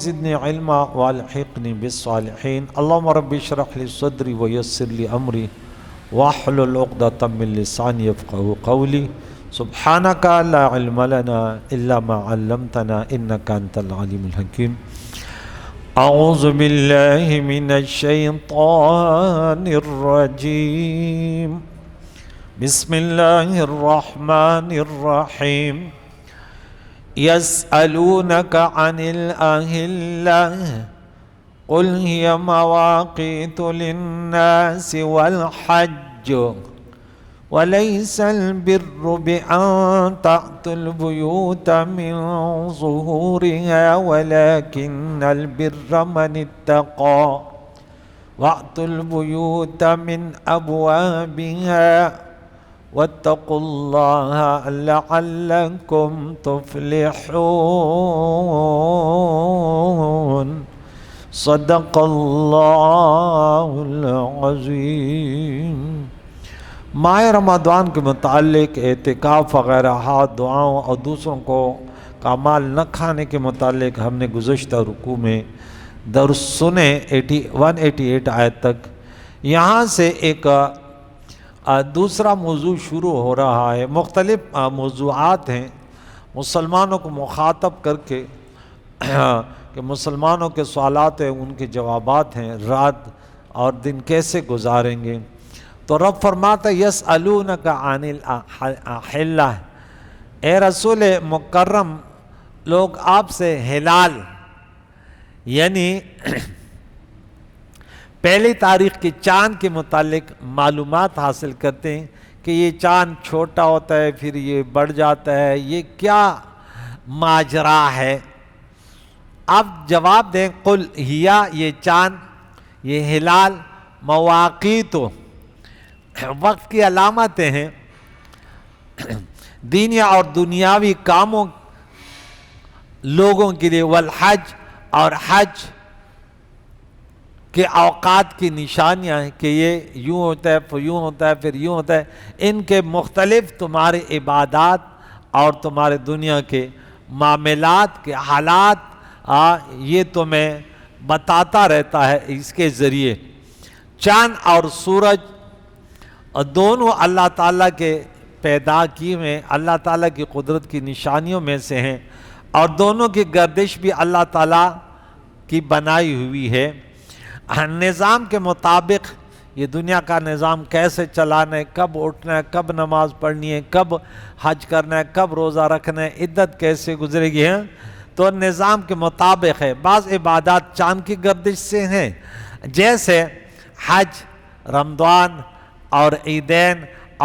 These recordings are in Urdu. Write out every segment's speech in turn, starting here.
زدني علما والحقني بالصالحين اللهم رب اشرح لي صدري ويسر لي امري واحلل عقدة من لساني يفقهوا قولي سبحانك لا علم لنا الا ما علمتنا انك انت العليم الحكيم. اعوذ بالله من الشيطان الرجيم. بسم الله الرحمن الرحيم. يسألونك عن الأهلة قل هي مواقيت للناس والحج وليس البر بأن تأتوا البيوت من ظهورها ولكن البر من اتقى وأتوا البيوت من أبوابها واتقوا الله لعلكم تفلحون. صدق اللہ العظیم. ماہ رمضان کے متعلق اعتکاف وغیرہ دعاؤں اور دوسروں کو کا مال نہ کھانے کے متعلق ہم نے گزشتہ رکوع میں درس سنے 188 آیت تک. یہاں سے ایک دوسرا موضوع شروع ہو رہا ہے. مختلف موضوعات ہیں مسلمانوں کو مخاطب کر کے کہ مسلمانوں کے سوالات ہیں، ان کے جوابات ہیں، رات اور دن کیسے گزاریں گے. تو رب فرماتا یسألونک عن الأحلة، اے رسول مکرم لوگ آپ سے ہلال یعنی پہلی تاریخ کے چاند کے متعلق معلومات حاصل کرتے ہیں کہ یہ چاند چھوٹا ہوتا ہے پھر یہ بڑھ جاتا ہے، یہ کیا ماجرا ہے. اب جواب دیں قل ہیا، یہ چاند یہ ہلال مواقیت وقت کی علامتیں ہیں دینی اور دنیاوی کاموں لوگوں کے لیے، والحج اور حج کہ اوقات کی نشانیاں ہیں کہ یہ یوں ہوتا ہے پھر یوں ہوتا ہے پھر یوں ہوتا ہے. ان کے مختلف تمہارے عبادات اور تمہارے دنیا کے معاملات کے حالات یہ تمہیں بتاتا رہتا ہے. اس کے ذریعے چاند اور سورج دونوں اللہ تعالیٰ کے پیدا کیے ہوئے اللہ تعالیٰ کی قدرت کی نشانیوں میں سے ہیں، اور دونوں کی گردش بھی اللہ تعالیٰ کی بنائی ہوئی ہے. نظام کے مطابق یہ دنیا کا نظام کیسے چلانا ہے، کب اٹھنا ہے، کب نماز پڑھنی ہے، کب حج کرنا ہے، کب روزہ رکھنا ہے، عدت کیسے گزرے گی ہے تو نظام کے مطابق ہے. بعض عبادات چاند کی گردش سے ہیں جیسے حج، رمضان اور عیدین،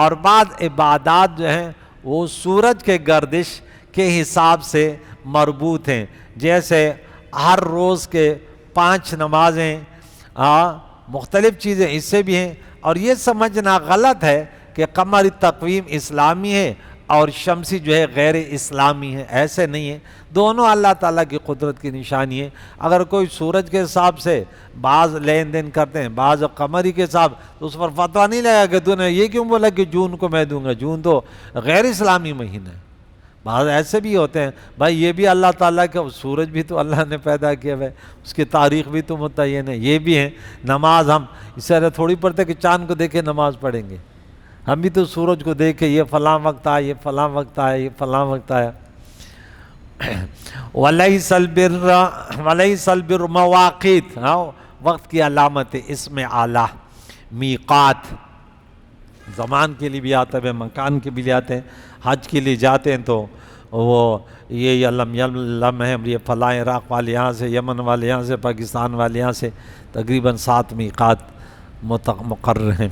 اور بعض عبادات جو ہیں وہ سورج کے گردش کے حساب سے مربوط ہیں جیسے ہر روز کے 5 نمازیں، مختلف چیزیں اس سے بھی ہیں. اور یہ سمجھنا غلط ہے کہ قمری تقویم اسلامی ہے اور شمسی جو ہے غیر اسلامی ہے، ایسے نہیں ہے. دونوں اللہ تعالیٰ کی قدرت کی نشانی ہے. اگر کوئی سورج کے حساب سے بعض لین دین کرتے ہیں، بعض قمری کے حساب، تو اس پر فتویٰ نہیں لگا کہ تو نے یہ کیوں بولا کہ جون کو میں دوں گا، جون تو غیر اسلامی مہینہ ہے. بعض ایسے بھی ہوتے ہیں بھائی یہ بھی اللہ تعالیٰ کا، سورج بھی تو اللہ نے پیدا کیا ہے، اس کی تاریخ بھی تو متعین ہے. یہ بھی ہیں نماز ہم اس طرح تھوڑی پڑھتے کہ چاند کو دیکھے نماز پڑھیں گے، ہم بھی تو سورج کو دیکھے یہ فلاں وقت آیا، یہ فلاں وقت آیا، یہ فلاں وقت آیا. وَلَيْسَ الْبِرُّ مواقیت، وقت کی علامت ہے. اس میں اعلیٰ میقات زمان کے لیے بھی آتا ہے، مکان کے بھی آتے ہیں. حج کے لیے جاتے ہیں تو وہ یہ یلم ہے، یہ فلاں عراق والے یہاں سے، یمن والے یہاں سے، پاکستان والے یہاں سے، تقریباً 7 میقات مقرر ہیں.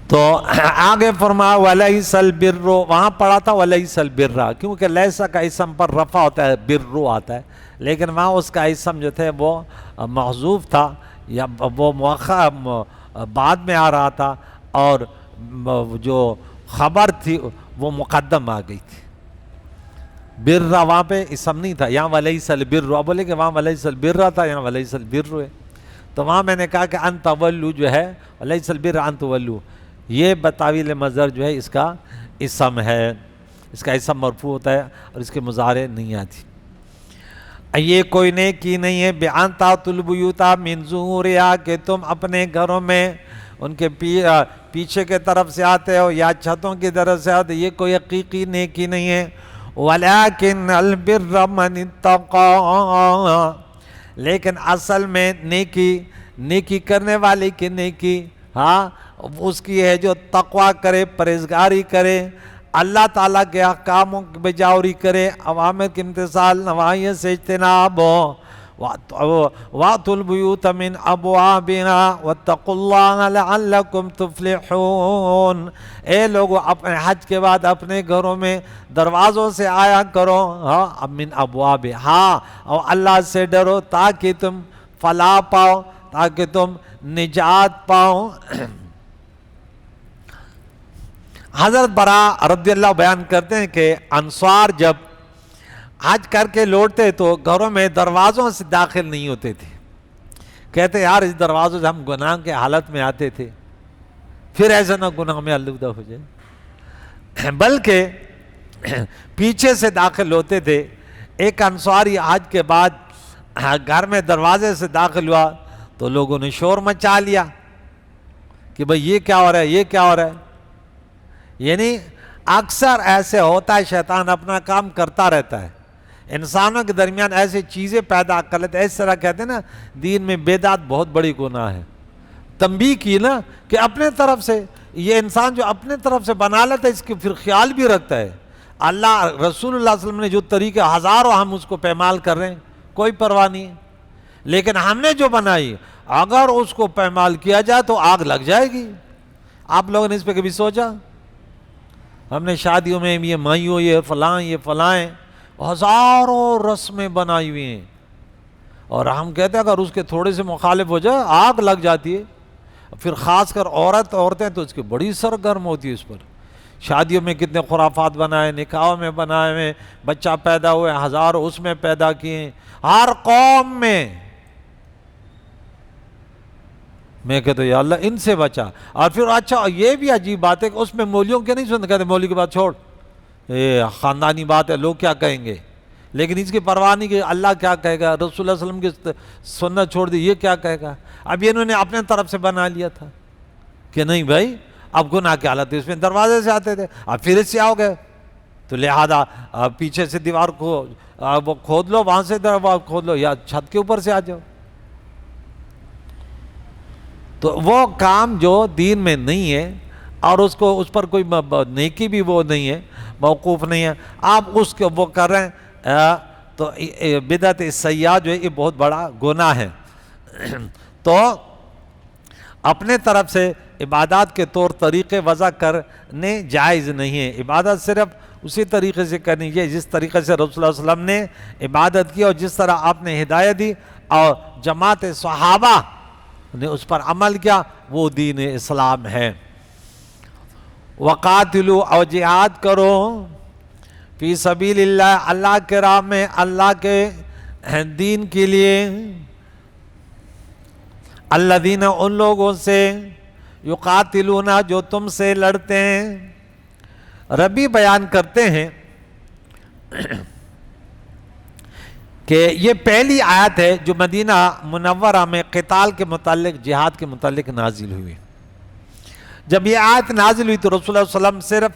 تو آگے فرمایا وَلَيْسَ الْبِرُّ، وہاں پڑھا تھا وَلَيْسَ الْبِرَّ کیونکہ لیسا کا اسم پر رفع ہوتا ہے، برو آتا ہے، لیکن وہاں اس کا اسم جو تھے وہ محذوف تھا یا وہ مؤخر بعد میں آ رہا تھا، اور جو خبر تھی وہ مقدم آ گئی تھی. برا وہاں پہ اسم نہیں تھا، یہاں وَلَيْسَ الْبِرُّ، اب بولے کہ وہاں وَلَيْسَ الْبِرَّ تھا، یہاں وَلَيْسَ الْبِرُّ ہے. تو وہاں میں نے کہا کہ ان تولو جو ہے وَلَيْسَ الْبِرَّ ان تولو، یہ بتاویل مصدر جو ہے اس کا اسم ہے، اس کا اسم مرفوع ہوتا ہے اور اس کے مضارع نہیں آتی. یہ کوئی نیکی نہیں ہے بِأَن تَأْتُوا الْبُيُوتَ مِن ظُهُورِهَا کہ تم اپنے گھروں میں ان کے پیچھے کے طرف سے آتے ہو یا چھتوں کی طرف سے آتے، یہ کوئی حقیقی نیکی نہیں ہے۔ وَلَكِنَّ الْبِرَّ مَنِ اتَّقَىٰ لیکن اصل میں نیکی کرنے والے کی نیکی اس کی ہے جو تقوی کرے، پرہیزگاری کرے، اللہ تعالیٰ کے احکاموں کی بجاوری کرے، اوامر کے امتثال، نواہی سے اجتناب ہو۔ وَأْتُوا الْبُيُوتَ مِنْ أَبْوَابِهَا وَاتَّقُوا اللَّهَ لَعَلَّكُمْ تُفْلِحُونَ اے لوگو اپنے حج کے بعد اپنے گھروں میں دروازوں سے آیا کرو، من ابوابها اور اللہ سے ڈرو تاکہ تم فلاح پاؤ، تاکہ تم نجات پاؤ۔ حضرت براء رضی اللہ بیان کرتے ہیں کہ انصار جب حج کر کے لوٹتے تو گھروں میں دروازوں سے داخل نہیں ہوتے تھے، کہتے یار اس دروازوں سے ہم گناہ کے حالت میں آتے تھے، پھر ایسا نہ گناہ میں آلودہ ہو جائے، بلکہ پیچھے سے داخل ہوتے تھے۔ ایک انصاری حج کے بعد گھر میں دروازے سے داخل ہوا تو لوگوں نے شور مچا لیا کہ بھئی یہ کیا ہو رہا ہے، یہ کیا ہو رہا ہے۔ یعنی اکثر ایسے ہوتا ہے، شیطان اپنا کام کرتا رہتا ہے، انسانوں کے درمیان ایسی چیزیں پیدا کر لیتے ہیں۔ اس طرح کہتے ہیں نا دین میں بدعت بہت بڑی گناہ ہے، تنبیہ کی نا کہ اپنے طرف سے یہ انسان جو اپنے طرف سے بنا لیتا ہے اس کے پھر خیال بھی رکھتا ہے۔ اللہ رسول اللہ صلی اللہ علیہ وسلم نے جو طریقے ہزاروں ہم اس کو پیمال کر رہے ہیں، کوئی پرواہ نہیں ہے، لیکن ہم نے جو بنائی اگر اس کو پیمال کیا جائے تو آگ لگ جائے گی۔ آپ لوگوں نے اس پہ کبھی سوچا؟ ہم نے شادیوں میں یہ مائیوں یہ فلاں ہیں، ہزاروں رسمیں بنائی ہوئی ہیں، اور ہم کہتے ہیں اگر اس کے تھوڑے سے مخالف ہو جائے آگ لگ جاتی ہے۔ پھر خاص کر عورتیں تو اس کی بڑی سرگرم ہوتی ہے اس پر۔ شادیوں میں کتنے خرافات بنائے، نکاحوں میں بنائے ہوئے، بچہ پیدا ہوئے ہزاروں اس میں پیدا کیے، ہر قوم میں۔ میں کہتا ہوں یا اللہ ان سے بچا۔ اور پھر اچھا یہ بھی عجیب بات ہے کہ اس میں مولویوں کے نہیں سنتے، کہتے مولوی کی بات چھوڑ، یہ خاندانی بات ہے، لوگ کیا کہیں گے، لیکن اس کی پرواہ نہیں کہ اللہ کیا کہے گا، رسول اللہ صلی اللہ علیہ وسلم کی سنت چھوڑ دی، یہ کیا کہے گا۔ اب یہ انہوں نے اپنے طرف سے بنا لیا تھا کہ نہیں بھائی اب گناہ کی حالت ہے، اس میں دروازے سے آتے تھے، اب پھر اس سے آؤ گے تو لہذا پیچھے سے دیوار کو وہ کھود لو، وہاں سے دیوار کھود لو یا چھت کے اوپر سے آ جاؤ۔ تو وہ کام جو دین میں نہیں ہے اور اس پر کوئی نیکی بھی وہ نہیں ہے، موقوف نہیں ہے، آپ اس کے وہ کر رہے ہیں تو بدعت سیئہ جو ہے یہ بہت بڑا گناہ ہے۔ تو اپنے طرف سے عبادات کے طور طریقے وضع کرنے جائز نہیں ہے، عبادت صرف اسی طریقے سے کرنی چاہیے جس طریقے سے رسول اللہ صلی اللہ علیہ وسلم نے عبادت کی اور جس طرح آپ نے ہدایت دی اور جماعت صحابہ نے اس پر عمل کیا، وہ دین اسلام ہے۔ وقاتلو اور جہاد کرو فی سبیل اللہ، اللہ کے راہ میں، اللہ کے دین کے لیے، الذین ان لوگوں سے، یقاتلون جو تم سے لڑتے ہیں۔ ربی بیان کرتے ہیں کہ یہ پہلی آیت ہے جو مدینہ منورہ میں قتال کے متعلق، جہاد کے متعلق نازل ہوئی۔ جب یہ آیت نازل ہوئی تو رسول اللہ صلی اللہ علیہ وسلم صرف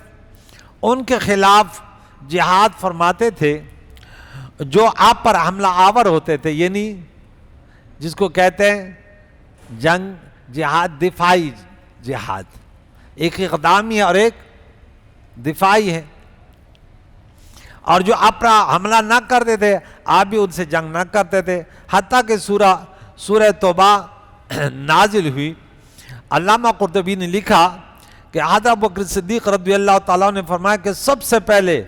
ان کے خلاف جہاد فرماتے تھے جو آپ پر حملہ آور ہوتے تھے، یعنی جس کو کہتے ہیں جنگ جہاد، دفاعی جہاد، ایک اقدامی ہے اور ایک دفاعی ہے، اور جو آپ پر حملہ نہ کرتے تھے آپ بھی ان سے جنگ نہ کرتے تھے، حتیٰ کہ سورہ توبہ نازل ہوئی۔ علامہ قرطبی نے لکھا کہ حضرت ابوبکر صدیق رضی اللہ تعالیٰ نے فرمایا کہ سب سے پہلے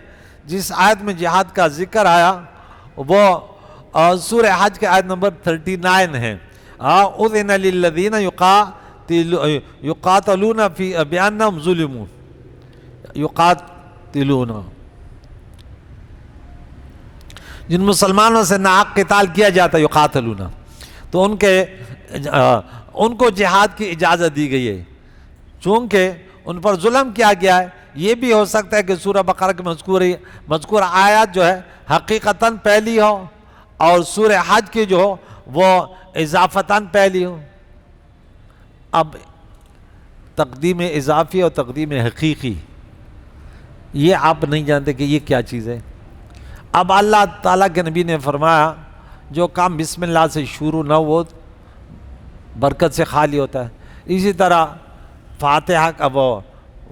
جس آیت میں جہاد کا ذکر آیا وہ سورہ حج کے آیت نمبر 39 ہے، اذن للذین یقاتلون فی بانہم ظلموا، یقاتلون، جن مسلمانوں سے ناحق قتال کیا جاتا ہے، یقاتلون، تو ان کو جہاد کی اجازت دی گئی ہے چونکہ ان پر ظلم کیا گیا ہے۔ یہ بھی ہو سکتا ہے کہ سورہ بقرہ کے مذکور آیات جو ہے حقیقتاً پہلی ہو اور سورہ حج کی جو وہ اضافتاً پہلی ہو. اب تقدیم اضافی اور تقدیم حقیقی یہ آپ نہیں جانتے کہ یہ کیا چیز ہے. اب اللہ تعالیٰ کے نبی نے فرمایا جو کام بسم اللہ سے شروع نہ ہو برکت سے خالی ہوتا ہے. اسی طرح فاتحہ کا وہ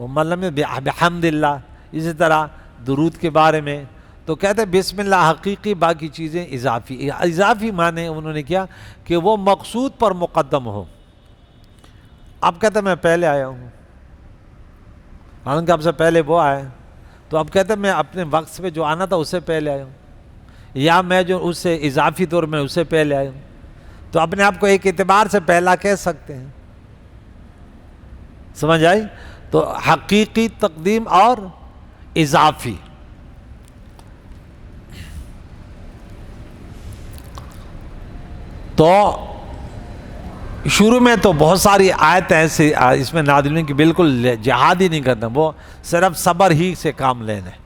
مطلب بحمد اللہ، اسی طرح درود کے بارے میں تو کہتے ہیں بسم اللہ حقیقی، باقی چیزیں اضافی. اضافی معنی انہوں نے کیا کہ وہ مقصود پر مقدم ہو. اب کہتے ہیں میں پہلے آیا ہوں، حالانکہ آپ سے پہلے وہ آئے، تو اب کہتے ہیں میں اپنے وقت پہ جو آنا تھا اس سے پہلے آیا ہوں، یا میں جو اس سے اضافی طور میں اس سے پہلے آیا ہوں. تو اپنے آپ کو ایک اعتبار سے پہلا کہہ سکتے ہیں. سمجھ آئی؟ تو حقیقی تقدیم اور اضافی. تو شروع میں تو بہت ساری آیتیں ایسی اس میں نازل ہوئی کہ بالکل جہاد ہی نہیں کرنا، وہ صرف صبر ہی سے کام لینا ہے.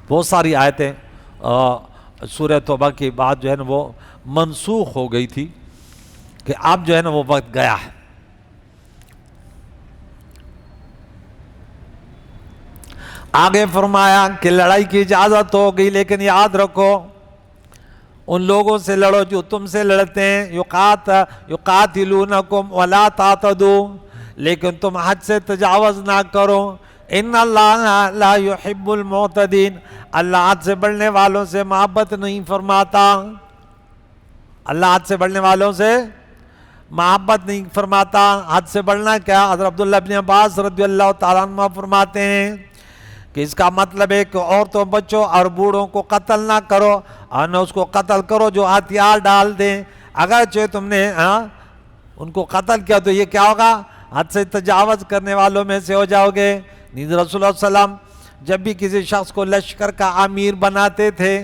بہت ساری آیتیں سورہ توبہ کے بعد جو ہے نا وہ منسوخ ہو گئی تھی کہ اب جو ہے نا وہ وقت گیا ہے. آگے فرمایا کہ لڑائی کی اجازت ہو گئی، لیکن یاد رکھو ان لوگوں سے لڑو جو تم سے لڑتے ہیں. یقاتلونکم ولا تعتدوا، لیکن تم حد سے تجاوز نہ کرو. ان اللہ لا يحب المعتدین، اللہ حد سے بڑھنے والوں سے محبت نہیں فرماتا. اللہ حد سے بڑھنے والوں سے محبت نہیں فرماتا. حد سے بڑھنا کیا؟ حضرت عبداللہ بن عباس رضی اللہ تعالیٰ عنہ فرماتے ہیں کہ اس کا مطلب ہے کہ عورتوں، بچوں اور بوڑھوں کو قتل نہ کرو، اور نہ اس کو قتل کرو جو ہتھیار ڈال دیں. اگرچہ تم نے ان کو قتل کیا تو یہ کیا ہوگا؟ حد سے تجاوز کرنے والوں میں سے ہو جاؤ گے. رسول اللہ صلی اللہ علیہ وسلم جب بھی کسی شخص کو لشکر کا امیر بناتے تھے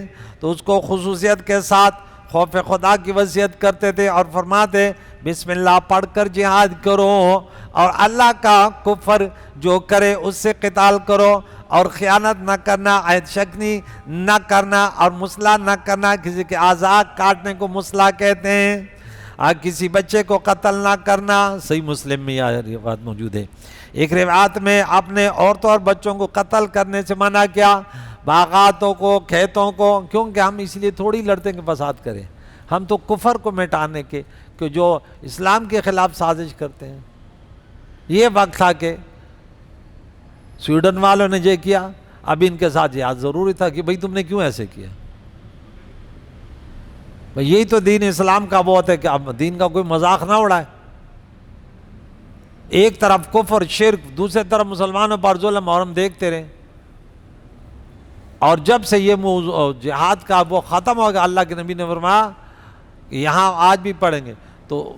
تو اس کو خصوصیت کے ساتھ خوف خدا کی وصیت کرتے تھے اور فرماتے بسم اللہ پڑھ کر جہاد کرو، اور اللہ کا کفر جو کرے اس سے قتال کرو، اور خیانت نہ کرنا، عہد شکنی نہ کرنا، اور مسلح نہ کرنا. کسی کے اعضاء کاٹنے کو مسلح کہتے ہیں. کسی بچے کو قتل نہ کرنا. صحیح مسلم میں یہ بات موجود ہے. ایک روایت میں آپ نے عورتوں اور بچوں کو قتل کرنے سے منع کیا، باغاتوں کو، کھیتوں کو، کیونکہ ہم اس لیے تھوڑی لڑتے ہیں کہ فساد کریں، ہم تو کفر کو مٹانے کے کہ جو اسلام کے خلاف سازش کرتے ہیں. یہ وقت تھا کہ سویڈن والوں نے یہ کیا، اب ان کے ساتھ جہاد ضروری تھا کہ بھئی تم نے کیوں ایسے کیا. بھئی یہی تو دین اسلام کا بہت ہے کہ اب دین کا کوئی مذاق نہ اڑائے. ایک طرف کفر شرک، دوسرے طرف مسلمانوں پر ظلم، اور ہم دیکھتے رہے. اور جب سے یہ موضوع جہاد کا وہ ختم ہو گیا، اللہ کے نبی نے فرمایا کہ یہاں آج بھی پڑھیں گے تو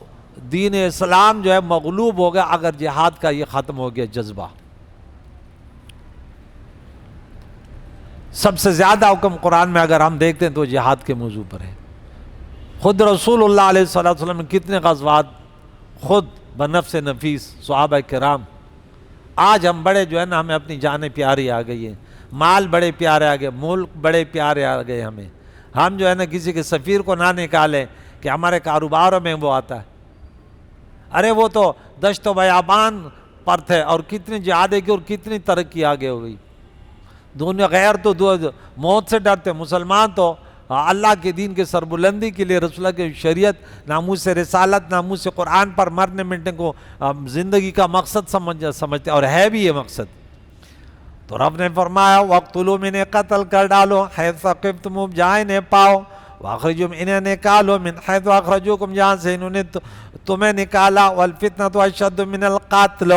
دین اسلام جو ہے مغلوب ہو گیا اگر جہاد کا یہ ختم ہو گیا جذبہ. سب سے زیادہ حکم قرآن میں اگر ہم دیکھتے ہیں تو جہاد کے موضوع پر ہے. خود رسول اللہ علیہ وسلم نے کتنے غزوات خود بنفس نفیس، صحابہ کرام. آج ہم بڑے جو ہے نا ہمیں اپنی جانیں پیاری آ گئی ہیں، مال بڑے پیارے آ گئے، ملک بڑے پیارے آ گئے ہمیں. ہم جو ہے نا کسی کے سفیر کو نہ نکالیں کہ ہمارے کاروباروں میں وہ آتا ہے. ارے وہ تو دشت و بیابان پر تھے اور کتنی جہادیں کی اور کتنی ترقی آگے ہو گئی. دنیا غیر تو موت سے ڈرتے، مسلمان تو اللہ کے دین کے سربلندی کے لیے رسول اللہ کی شریعت، ناموس رسالت، ناموس قرآن پر مرنے مٹنے کو زندگی کا مقصد سمجھتے، اور ہے بھی یہ مقصد. تو رب نے فرمایا وَاقْتُلُوا مِنْ قتل کر ڈالو حیث ثقفتموہم جہاں انہیں پاؤ، وَاخْرِجُوہم انہیں نکالو مِنْ حیث اخرجوکم جہاں سے انہوں نے تمہیں نکالا، وَالْفِتْنَةُ أَشَدُّ مِنَ الْقَتْلِ،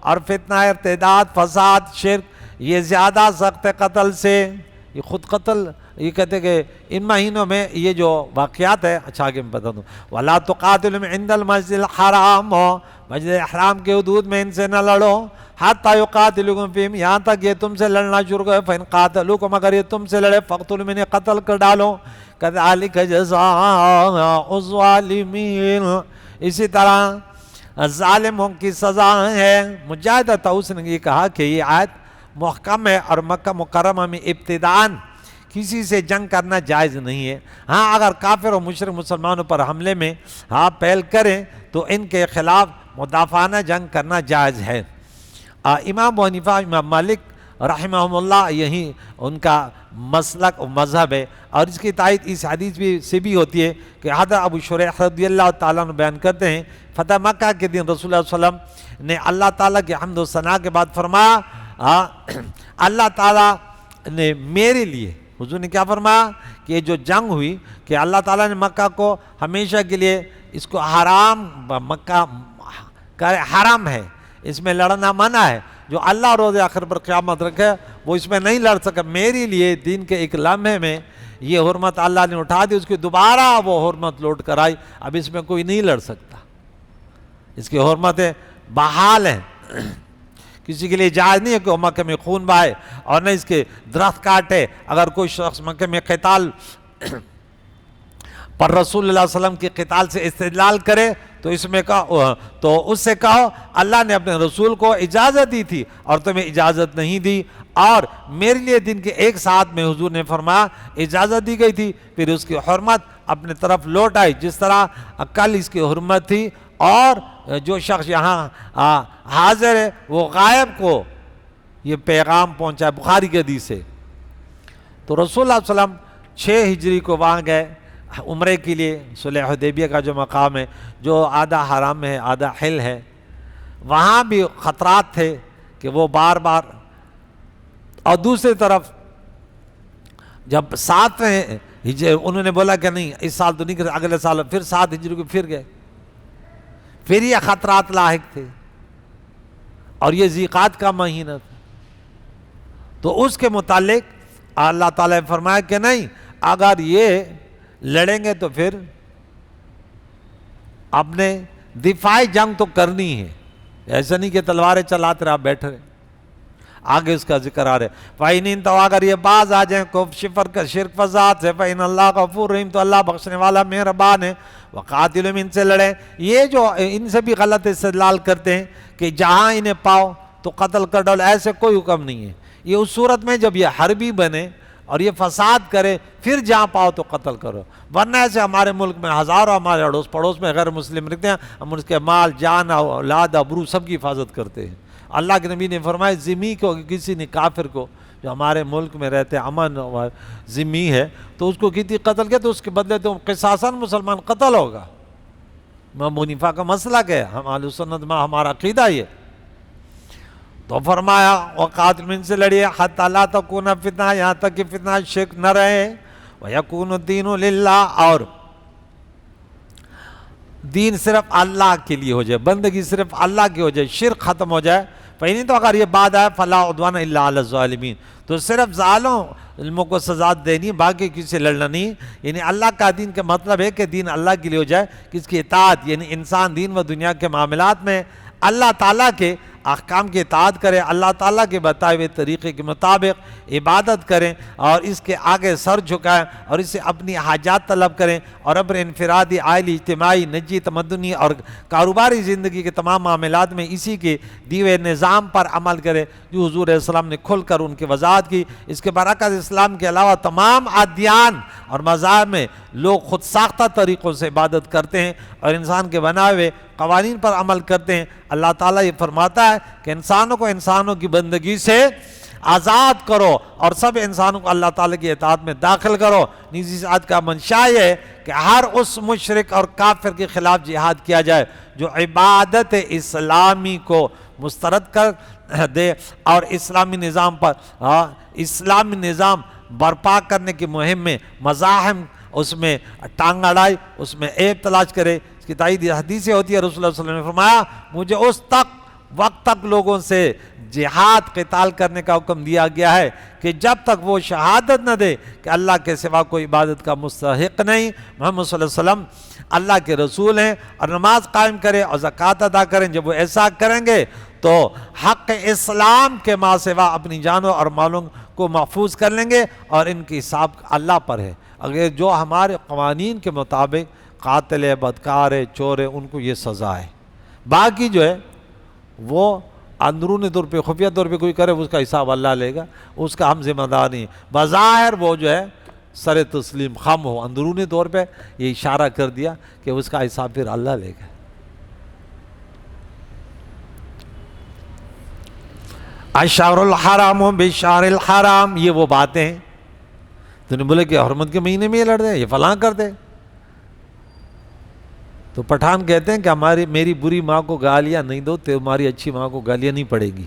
اور فتنہ ارتداد، فساد، شرک یہ زیادہ سخت ہے قتل سے. یہ خود قتل، یہ کہتے ہیں کہ ان مہینوں میں یہ جو واقعات ہے، اچھا آگے میں بتا دوں، وَلَا تُقَاتِلُهُمْ عِنْدَ الْمَسْجِدِ الْحَرَامِ، مسجد حرام کے حدود میں ان سے نہ لڑو، حَتَّى يُقَاتِلُوكُمْ فِيهِ یہاں تک یہ تم سے لڑنا شروع کرے، فَإِنْ قَاتَلُوكُمْ اگر یہ تم سے لڑے فَاقْتُلُوهُمْ انہیں قتل کر ڈالو، كَذَلِكَ جَزَاءُ الظَّالِمِينَ اسی طرح ظالموں کی سزا ہے. مجاہد طاؤس نے یہ کہا کہ یہ آیت محکم ہے اور مکہ مکرمہ میں ابتداءً کسی سے جنگ کرنا جائز نہیں ہے۔ ہاں اگر کافر و مشرک مسلمانوں پر حملے میں پہل کریں تو ان کے خلاف مدافعانہ جنگ کرنا جائز ہے۔ امام ابو حنیفہ، امام مالک رحمہم اللہ یہی ان کا مسلک و مذہب ہے، اور اس کی تائید اس حدیث سے بھی ہوتی ہے کہ حضرت ابو شریح رضی اللہ تعالیٰ عنہ بیان کرتے ہیں فتح مکہ کے دن رسول اللہ صلی اللہ علیہ وسلم نے اللہ تعالیٰ کی حمد و ثنا کے بعد فرمایا اللہ تعالیٰ نے میرے لیے، حضور نے کیا فرمایا کہ یہ جو جنگ ہوئی کہ اللہ تعالیٰ نے مکہ کو ہمیشہ کے لیے اس کو حرام، مکہ حرام ہے، اس میں لڑنا منع ہے، جو اللہ روز آخر پر قیامت رکھے وہ اس میں نہیں لڑ سکا، میرے لیے دین کے ایک لمحے میں یہ حرمت اللہ نے اٹھا دی، اس کی دوبارہ وہ حرمت لوٹ کر آئی، اب اس میں کوئی نہیں لڑ سکتا، اس کی حرمتیں بحال ہیں، کسی کے لیے جائز نہیں ہے کہ وہ مکہ میں خون بہائے اور نہ اس کے درخت کاٹے۔ اگر کوئی شخص مکہ میں قتال پر رسول اللہ صلی اللہ علیہ وسلم کی قتال سے استدلال کرے تو اس میں تو اس سے کہو اللہ نے اپنے رسول کو اجازت دی تھی اور تمہیں اجازت نہیں دی، اور میرے لیے دن کے ایک ساتھ میں حضور نے فرمایا اجازت دی گئی تھی، پھر اس کی حرمت اپنے طرف لوٹ آئی جس طرح کل اس کی حرمت تھی، اور جو شخص یہاں حاضر ہے وہ غائب کو یہ پیغام پہنچا بخاری کے حدیث سے۔ تو رسول اللہ صلی اللہ علیہ وسلم 6 ہجری کو وہاں گئے عمرے کے لیے، صلح حدیبیہ کا جو مقام ہے جو آدھا حرام ہے آدھا حل ہے، وہاں بھی خطرات تھے کہ وہ بار بار، اور دوسری طرف جب 7ویں ہجری انہوں نے بولا کہ نہیں اس سال تو نہیں کرے، اگلے سال پھر 7 ہجری کو پھر گئے، پھر یہ خطرات لاحق تھے، اور یہ ذیقعد کا مہینہ تھا، تو اس کے متعلق اللہ تعالیٰ نے فرمایا کہ نہیں اگر یہ لڑیں گے تو پھر اپنے دفاعی جنگ تو کرنی ہے، ایسا نہیں کہ تلواریں چلاتے رہے آپ بیٹھ رہے۔ آگے اس کا ذکر آ رہا ہے فَإِنْ تو اگر یہ باز آ جائیں شفر کا شرک فضاد سے فَإِنَ اللَّهَ غَفُورٌ رحیم، تو اللہ بخشنے والا مہربان ہے، وَقَاتِلُهُمْ ان سے لڑیں۔ یہ جو ان سے بھی غلط استدلال کرتے ہیں کہ جہاں انہیں پاؤ تو قتل کر ڈالو، ایسے کوئی حکم نہیں ہے، یہ اس صورت میں جب یہ حربی بنے اور یہ فساد کرے پھر جہاں پاؤ تو قتل کرو، ورنہ ایسے ہمارے ملک میں ہزاروں ہمارے اڑوس پڑوس میں غیر مسلم رہتے ہیں، ہم ان کے مال جان اولاد ابرو سب کی حفاظت کرتے ہیں۔ اللہ کے نبی نے فرمایا ذمی کو کسی نے کافر کو جو ہمارے ملک میں رہتے امن ذمی ہے تو اس کو کسی قتل کیا تو اس کے بدلے تو قصاصاً مسلمان قتل ہوگا۔ امام حنیفہ کا مسلک ہے، ہم اہل سنت میں ہمارا عقیدہ یہ، تو فرمایا وقاتل ان سے لڑیے حتی لا تکون فتنہ، یہاں تک کہ فتنہ شرک نہ رہے، ویکون الدین للہ، اور دین صرف اللہ کے لیے ہو جائے، بندگی صرف اللہ کی ہو جائے، شرک ختم ہو جائے۔ پہلے تو اگر یہ بات آئے فلا عدوان الا علی الظالمین، تو صرف ظالموں کو سزا دینی، باقی کسی سے لڑنا نہیں، یعنی اللہ کا دین کا مطلب ہے کہ دین اللہ کے لیے ہو جائے، کس کی اطاعت، یعنی انسان دین و دنیا کے معاملات میں اللہ تعالیٰ کے احکام کی اطاعت کرے، اللہ تعالیٰ کے بتائے ہوئے طریقے کے مطابق عبادت کریں اور اس کے آگے سر جھکائیں اور اس سے اپنی حاجات طلب کریں، اور اپنے انفرادی، عائلی، اجتماعی، نجی، تمدنی اور کاروباری زندگی کے تمام معاملات میں اسی کے دیے ہوئے نظام پر عمل کرے جو حضور علیہ السلام نے کھل کر ان کی وضاحت کی۔ اس کے برعکس اسلام کے علاوہ تمام ادیان اور مذاہب میں لوگ خود ساختہ طریقوں سے عبادت کرتے ہیں اور انسان کے بنائے ہوئے قوانین پر عمل کرتے ہیں۔ اللہ تعالیٰ یہ فرماتا ہے کہ انسانوں کو انسانوں کی بندگی سے آزاد کرو اور سب انسانوں کو اللہ تعالیٰ کی اطاعت میں داخل کرو۔ نیز اس آیت کا منشا یہ ہے کہ ہر اس مشرک اور کافر کے خلاف جہاد کیا جائے جو عبادت اسلامی کو مسترد کر دے اور اسلامی نظام پر اسلامی نظام برپا کرنے کی مہم میں مزاحم اس میں ٹانگ اڑائی، اس میں عیب تلاش کرے۔ اس کی تائید حدیثیں ہوتی ہے، رسول اللہ صلی اللہ علیہ وسلم نے فرمایا مجھے اس وقت تک لوگوں سے جہاد قتال کرنے کا حکم دیا گیا ہے کہ جب تک وہ شہادت نہ دے کہ اللہ کے سوا کوئی عبادت کا مستحق نہیں، محمد صلی اللہ علیہ وسلم اللہ کے رسول ہیں، اور نماز قائم کرے اور زکوٰۃ ادا کریں۔ جب وہ ایسا کریں گے تو حق اسلام کے ماں سوا اپنی جانوں اور مالوں کو محفوظ کر لیں گے، اور ان کی حساب اللہ پر ہے۔ اگر جو ہمارے قوانین کے مطابق قاتل ہے، بدکار ہے، چور ہے، ان کو یہ سزا ہے۔ باقی جو ہے وہ اندرونی طور پہ خفیہ طور پہ کوئی کرے اس کا حساب اللہ لے گا، اس کا ہم ذمہ دار نہیں. بظاہر وہ جو ہے سر تسلیم خم ہو، اندرونی طور پہ یہ اشارہ کر دیا کہ اس کا حساب پھر اللہ لے گا. الشہر الحرام بالشہر الحرام، یہ وہ باتیں ہیں. تو نے بولے کہ حرمت کے مہینے میں یہ لڑ دے، یہ فلاں کر دے. تو پٹھان کہتے ہیں کہ میری بری ماں کو گالیاں نہیں دو، تمہاری اچھی ماں کو گالیاں نہیں پڑے گی.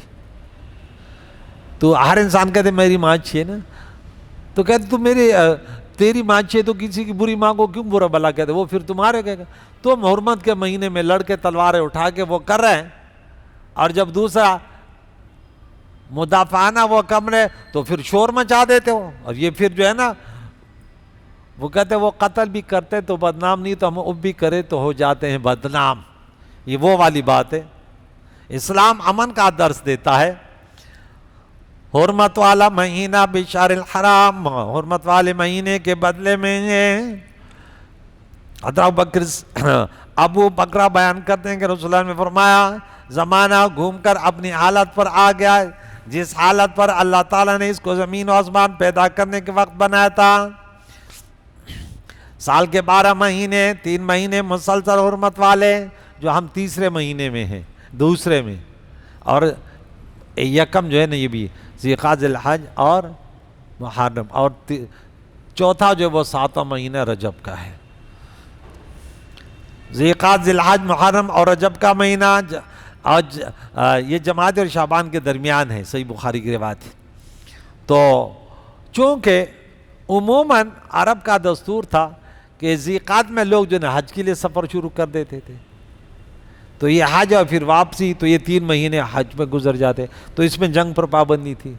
تو ہر انسان کہتے میری ماں اچھی ہے نا، تو کہتے تیری ماں اچھی ہے تو کسی کی بری ماں کو کیوں برا بلا کہتے، وہ پھر تمہارے کہے گا. تم حرمت کے مہینے میں لڑ کے تلواریں اٹھا کے وہ کر رہے ہیں، اور جب دوسرا مدافعانہ وہ کم رہے تو پھر شور مچا دیتے ہو. اور یہ پھر جو ہے نا وہ کہتے وہ قتل بھی کرتے تو بدنام نہیں، تو ہم اب بھی کرے تو ہو جاتے ہیں بدنام. یہ وہ والی بات ہے. اسلام امن کا درس دیتا ہے. حرمت والا مہینہ بشہر الحرام، حرمت والے مہینے کے بدلے میں ابو بکرہ بیان کرتے ہیں کہ رسول اللہ نے فرمایا زمانہ گھوم کر اپنی حالت پر آ گیا جس حالت پر اللہ تعالیٰ نے اس کو زمین و آسمان پیدا کرنے کے وقت بنایا تھا. سال کے 12 مہینے 3 مہینے مسلسل حرمت والے، جو ہم تیسرے مہینے میں ہیں، دوسرے میں، اور یکم جو ہے نا یہ بھی ذی-القعدہ ذی-الحج اور محرم، اور چوتھا جو وہ 7واں مہینہ رجب کا ہے. ذی-القعدہ ذی-الحج محرم اور رجب کا مہینہ، آج یہ جماعت اور شعبان کے درمیان ہے، صحیح بخاری کی روایت ہے. تو چونکہ عموماً عرب کا دستور تھا کہ ذی-القعدہ میں لوگ جو ہے حج کے لیے سفر شروع کر دیتے تھے، تو یہ حج اور پھر واپسی، تو یہ 3 مہینے حج میں گزر جاتے. تو اس میں جنگ پر پابندی تھی.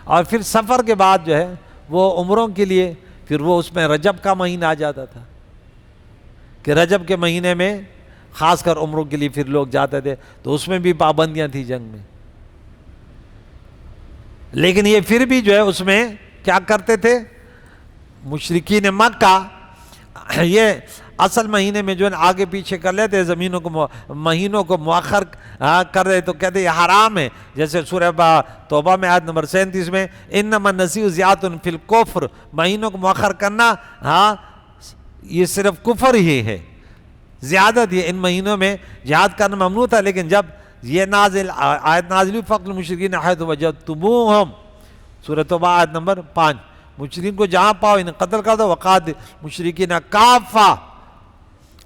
اور پھر سفر کے بعد جو ہے وہ عمروں کے لیے پھر وہ اس میں رجب کا مہینہ آ جاتا تھا کہ رجب کے مہینے میں خاص کر عمروں کے لیے پھر لوگ جاتے تھے. تو اس میں بھی پابندیاں تھیں جنگ میں. لیکن یہ پھر بھی جو ہے اس میں کیا کرتے تھے مشرکین مکہ، یہ اصل مہینے میں جو ہے آگے پیچھے کر لیتے، زمینوں کو مہینوں کو مؤخر کر رہے، تو کہتے یہ حرام ہے. جیسے سورہ توبہ میں آیت نمبر 37 میں انما النسیء زیادۃ فی الکفر، مہینوں کو مؤخر کرنا یہ صرف کفر ہی ہے، زیادت یہ ان مہینوں میں جہاد کرنا ممنوع تھا. لیکن جب یہ آیت نازل ہوئی فقتلوا المشرکین حیث وجدتموہم، سورہ توبہ آیت نمبر 5، مشرکین کو جہاں پاؤ انہیں قتل کر دو، وقاتلوا المشرکین کافہ،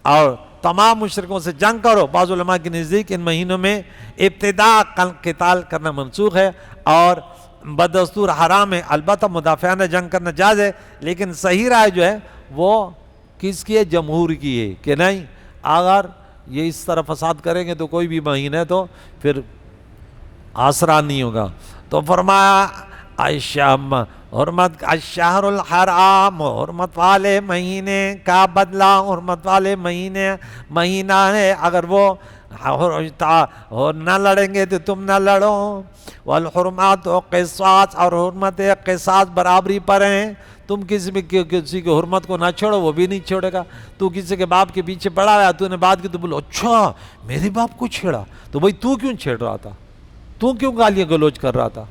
اور تمام مشرکوں سے جنگ کرو. بعض علماء کے نزدیک ان مہینوں میں ابتداء قتال کرنا منسوخ ہے اور بدستور حرام ہے. البتہ مدافعانہ جنگ کرنا جائز ہے، لیکن صحیح رائے جو ہے وہ کس کی ہے؟ جمہور کی ہے کہ نہیں، اگر یہ اس طرح فساد کریں گے تو کوئی بھی مہینہ ہے تو پھر آسرا نہیں ہوگا. تو فرمایا حرمت الشہر الحرام، حرمت والے مہینے کا بدلہ حرمت والے مہینہ ہے. اگر وہ نہ لڑیں گے تو تم نہ لڑو. والحرمات قصاص، اور حرمت قصاص برابری پر ہیں. تم کسی کی حرمت کو نہ چھوڑو، وہ بھی نہیں چھوڑے گا. تو کسی کے باپ کے پیچھے پڑا ہوا، تو نے بات کی تو بولو اچھا میرے باپ کو چھیڑا، تو بھائی تو کیوں چھیڑ رہا تھا، تو کیوں گالیاں گلوچ کر رہا تھا؟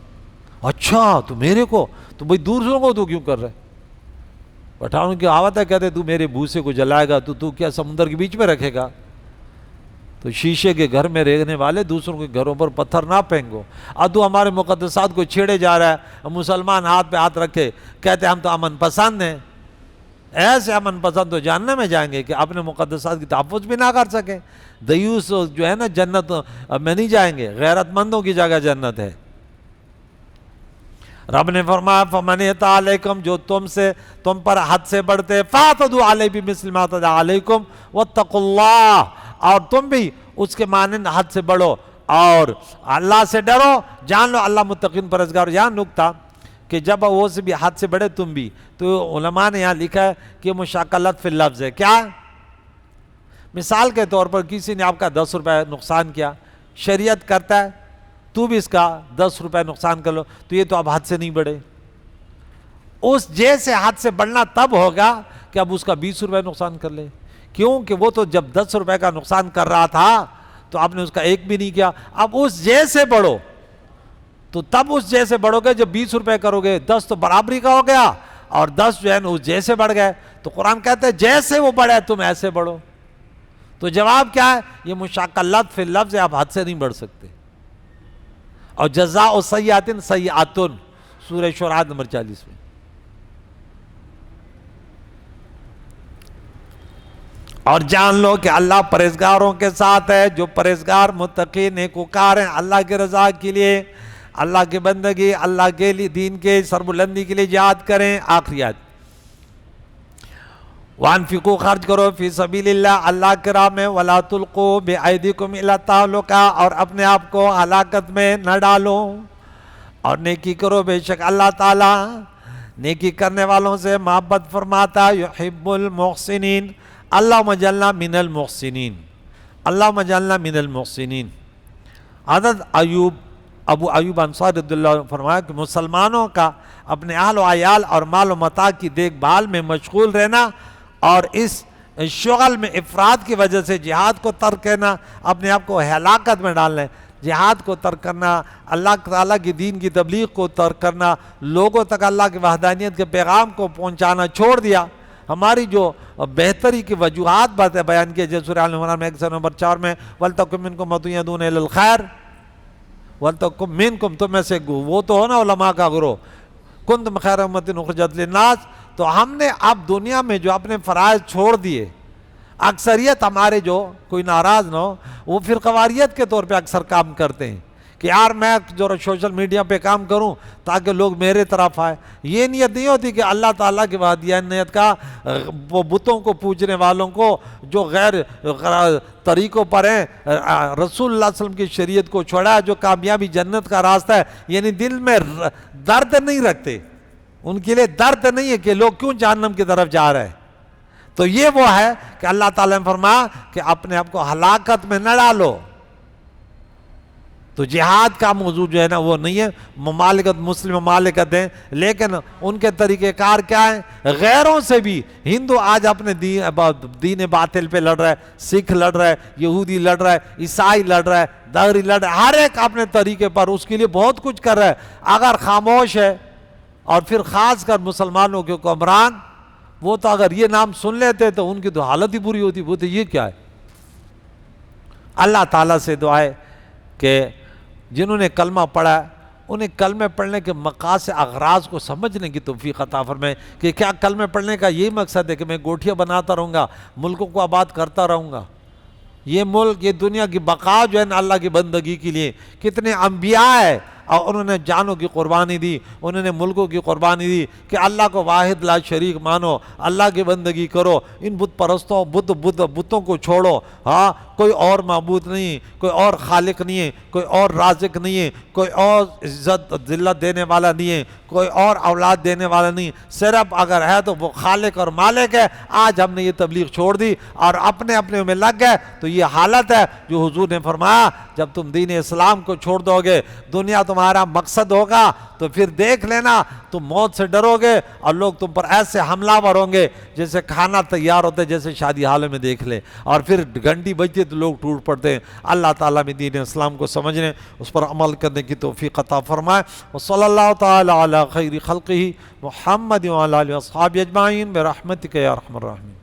اچھا تو میرے کو، تو بھائی دوسروں کو تو کیوں کر رہے؟ پٹھانوں کی آوت ہے، کہتے تو میرے بھوسے کو جلائے گا تو کیا سمندر کے بیچ میں رکھے گا؟ تو شیشے کے گھر میں رہنے والے دوسروں کے گھروں پر پتھر نہ پھینکو. اب تو ہمارے مقدسات کو چھیڑے جا رہا ہے. مسلمان ہاتھ پہ ہاتھ رکھے کہتے ہم تو امن پسند ہیں. ایسے امن پسند تو جہنم میں جائیں گے کہ اپنے مقدسات کی تحفظ بھی نہ کر سکیں. دیوس جو ہے نا جنت میں نہیں جائیں گے، غیرت مندوں کی جگہ جنت ہے. رب نے فرمایا فمن اعطى علیکم، جو تم پر حد سے بڑھتے، فاعتدوا علیہ بمثل ما اعتدى علیکم واتقوا اللہ، اور تم بھی اس کے مانند حد سے بڑھو اور اللہ سے ڈرو. جان لو اللہ متقین پرہیزگار. یہاں نکتہ کہ جب وہ سے بھی حد سے بڑھے تم بھی، تو علماء نے یہاں لکھا ہے کہ مشاکلت فی اللفظ ہے. کیا مثال کے طور پر کسی نے آپ کا 10 روپے نقصان کیا، شریعت کرتا ہے تو بھی اس کا 10 روپے نقصان کر لو، تو یہ تو اب حد سے نہیں بڑھے. اس جیسے حد سے بڑھنا تب ہوگا کہ اب اس کا 20 روپے نقصان کر لے. کیوں کہ وہ تو جب 10 روپے کا نقصان کر رہا تھا تو آپ نے اس کا ایک بھی نہیں کیا. اب اس جیسے بڑھو, تو تب اس جیسے بڑھو گے جب 20 روپے کرو گے, 10 تو برابری کا ہو گیا, اور 10 جو ہے نا اس جیسے بڑھ گئے. تو قرآن کہتے ہیں جیسے وہ بڑھے تم ایسے بڑھو. تو جواب کیا ہے؟ یہ مشاکلت فی اللفظ, آپ حد سے نہیں بڑھ سکتے. اور جزاء سیئات سیئات, سورہ شورى نمبر 40 میں. اور جان لو کہ اللہ پرہیزگاروں کے ساتھ ہے, جو پرہیزگار متقی نیکوکار ہیں, اللہ کی رضا کے لیے, اللہ کی بندگی, اللہ کے لیے دین کے سربلندی کے لیے جہاد کریں. آخری آیت, وانفقوا, خرچ کرو, فی سبیل اللہ, اللہ کے راہ میں, ولا تلقوا بایدیکم الی التہلکہ, اور اپنے آپ کو ہلاکت میں نہ ڈالو, اور نیکی کرو, بے شک اللہ تعالیٰ نیکی کرنے والوں سے محبت فرماتا, یحب المحسنین, اللہم اجعلنا من المحسنین, اللہم اجعلنا من المحسنین. حضرت ابو ایوب انصاری رضی اللہ عنہ فرمایا کہ مسلمانوں کا اپنے اہل و عیال اور مال و متاع کی دیکھ بھال میں مشغول رہنا, اور اس شغل میں افراد کی وجہ سے جہاد کو ترک کرنا, اپنے آپ کو ہلاکت میں ڈالنا ہے. جہاد کو ترک کرنا, اللہ تعالیٰ کی دین کی تبلیغ کو ترک کرنا, لوگوں تک اللہ کی وحدانیت کے پیغام کو پہنچانا چھوڑ دیا. ہماری جو بہتری کی وجوہات باتیں بیان کی, جیسے سورہ آل عمران میں 104 میں, وَلْتَكُن مِّنكُمْ أُمَّةٌ يَدْعُونَ إِلَى الْخَيْرِ وَلْتَكُن مِّنكُم, تم میں سے وہ تو ہو نا علماء کا گروہ, كُنتُمْ خَيْرَ أُمَّةٍ أُخْرِجَتْ لِلنَّاسِ. تو ہم نے اب دنیا میں جو اپنے فرائض چھوڑ دیے, اکثریت ہمارے جو کوئی ناراض نہ ہو, وہ فرقواریت کے طور پہ اکثر کام کرتے ہیں کہ یار میں جو سوشل میڈیا پہ کام کروں تاکہ لوگ میرے طرف آئے. یہ نیت نہیں ہوتی کہ اللہ تعالیٰ کی وحدانیت کا, وہ بتوں کو پوجنے والوں کو جو غیر طریقوں پر ہیں, رسول اللہ صلی اللہ علیہ وسلم کی شریعت کو چھوڑا, جو کامیابی جنت کا راستہ ہے, یعنی دل میں درد نہیں رکھتے, ان کے لیے درد نہیں ہے کہ لوگ کیوں جہنم کی طرف جا رہے ہیں. تو یہ وہ ہے کہ اللہ تعالیٰ نے فرمایا کہ اپنے آپ کو ہلاکت میں نہ ڈالو. تو جہاد کا موضوع جو ہے نا وہ نہیں ہے. ممالکت, مسلم ممالکت ہیں, لیکن ان کے طریقہ کار کیا ہیں؟ غیروں سے بھی. ہندو آج اپنے دین باطل پہ لڑ رہا ہے, سکھ لڑ رہا ہے, یہودی لڑ رہا ہے, عیسائی لڑ رہا ہے, دہری لڑ رہا ہے, ہر ایک اپنے طریقے پر اس کے لیے بہت کچھ کر رہا ہے. اگر خاموش ہے, اور پھر خاص کر مسلمانوں کے حکمران, وہ تو اگر یہ نام سن لیتے تو ان کی تو حالت ہی بری ہوتی. وہ تو یہ کیا ہے. اللہ تعالیٰ سے دعا ہے کہ جنہوں نے کلمہ پڑھا ہے انہیں کلمہ پڑھنے کے مقاصد اغراض کو سمجھنے کی توفیق عطا فرمائے, کہ کیا کلمہ پڑھنے کا یہی مقصد ہے کہ میں گوٹھیاں بناتا رہوں گا, ملکوں کو آباد کرتا رہوں گا. یہ ملک, یہ دنیا کی بقا جو ہے نا اللہ کی بندگی کے لیے, کتنے انبیاء ہیں اور انہوں نے جانوں کی قربانی دی, انہوں نے ملکوں کی قربانی دی کہ اللہ کو واحد لا شریک مانو, اللہ کی بندگی کرو, ان بت پرستوں بتوں کو چھوڑو. ہاں, کوئی اور معبود نہیں, کوئی اور خالق نہیں ہے, کوئی اور رازق نہیں ہے, کوئی اور عزت ذلت دینے والا نہیں ہے, کوئی اور اولاد دینے والا نہیں, صرف اگر ہے تو وہ خالق اور مالک ہے. آج ہم نے یہ تبلیغ چھوڑ دی اور اپنے اپنے میں لگ گئے, تو یہ حالت ہے جو حضور نے فرمایا جب تم دین اسلام کو چھوڑ دو گے, دنیا تمہارا مقصد ہوگا, تو پھر دیکھ لینا تم موت سے ڈرو گے اور لوگ تم پر ایسے حملہ ور ہوں گے جیسے کھانا تیار ہوتے, جیسے شادی حالوں میں دیکھ لیں, اور پھر گھنٹی بجتی تو لوگ ٹوٹ پڑتے ہیں. اللہ تعالیٰ میں دین اسلام کو سمجھنے, اس پر عمل کرنے کی توفیق عطا فرمائے. وصلی اللہ تعالیٰ علی خیر خلقہ محمد وعلی آلہ واصحابہ اجمعین برحمتک یا ارحم الراحمین.